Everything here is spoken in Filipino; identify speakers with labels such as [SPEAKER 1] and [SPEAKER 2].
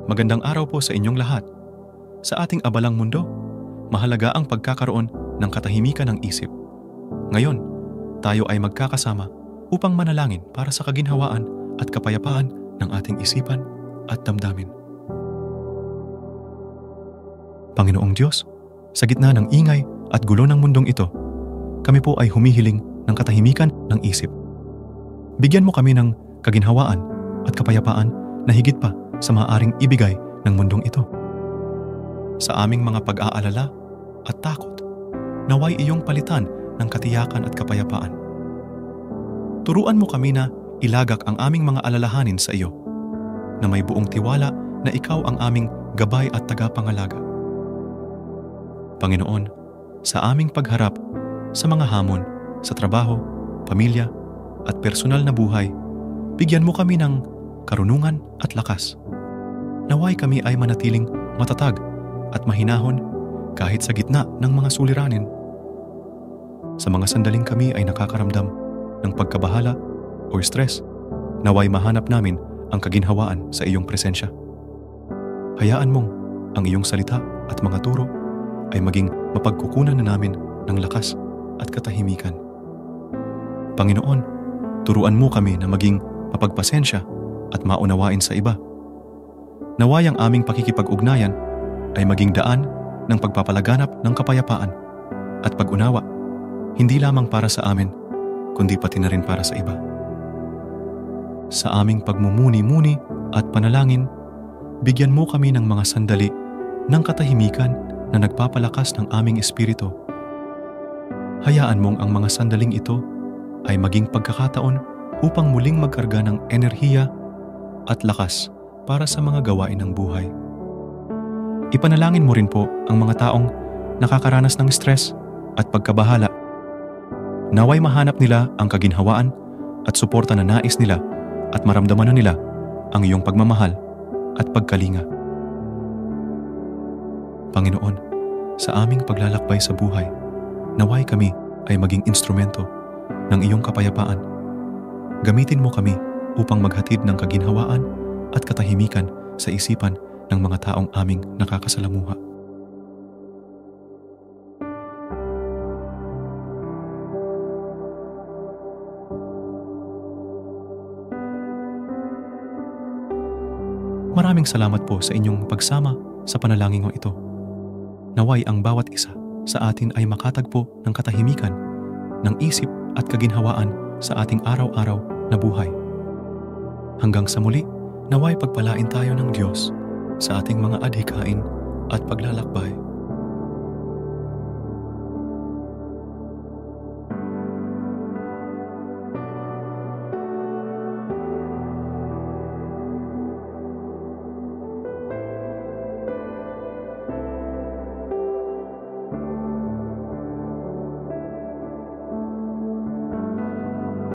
[SPEAKER 1] Magandang araw po sa inyong lahat. Sa ating abalang mundo, mahalaga ang pagkakaroon ng katahimikan ng isip. Ngayon, tayo ay magkakasama upang manalangin para sa kaginhawaan at kapayapaan ng ating isipan at damdamin. Panginoong Diyos, sa gitna ng ingay at gulo ng mundong ito, kami po ay humihiling ng katahimikan ng isip. Bigyan mo kami ng kaginhawaan at kapayapaan na higit pa sa maaaring ibigay ng mundong ito. Sa aming mga pag-aalala at takot, naway iyong palitan ng katiyakan at kapayapaan. Turuan mo kami na ilagak ang aming mga alalahanin sa iyo, na may buong tiwala na ikaw ang aming gabay at tagapangalaga. Panginoon, sa aming pagharap sa mga hamon sa trabaho, pamilya at personal na buhay, bigyan mo kami ng karunungan at lakas. Naway kami ay manatiling matatag at mahinahon kahit sa gitna ng mga suliranin. Sa mga sandaling kami ay nakakaramdam ng pagkabahala o stress, naway mahanap namin ang kaginhawaan sa iyong presensya. Hayaan mong ang iyong salita at mga turo ay maging mapagkukunan na namin ng lakas at katahimikan. Panginoon, turuan mo kami na maging mapagpasensya at maunawain sa iba. Naway ang aming pakikipag-ugnayan ay maging daan ng pagpapalaganap ng kapayapaan at pag-unawa, hindi lamang para sa amin, kundi pati na rin para sa iba. Sa aming pagmumuni-muni at panalangin, bigyan mo kami ng mga sandali ng katahimikan na nagpapalakas ng aming espiritu. Hayaan mong ang mga sandaling ito ay maging pagkakataon upang muling magkarga ng enerhiya at lakas para sa mga gawain ng buhay. Ipanalangin mo rin po ang mga taong nakakaranas ng stress at pagkabahala. Naway mahanap nila ang kaginhawaan at suporta na nais nila at maramdaman na nila ang iyong pagmamahal at pagkalinga. Panginoon, sa aming paglalakbay sa buhay, naway kami ay maging instrumento ng iyong kapayapaan. Gamitin mo kami upang maghatid ng kaginhawaan at katahimikan sa isipan ng mga taong aming nakakasalamuha. Maraming salamat po sa inyong pagsama sa panalangin ko ito. Naway ang bawat isa sa atin ay makatagpo ng katahimikan, ng isip at kaginhawaan sa ating araw-araw na buhay. Hanggang sa muli, naway pagpalain tayo ng Diyos sa ating mga adhikain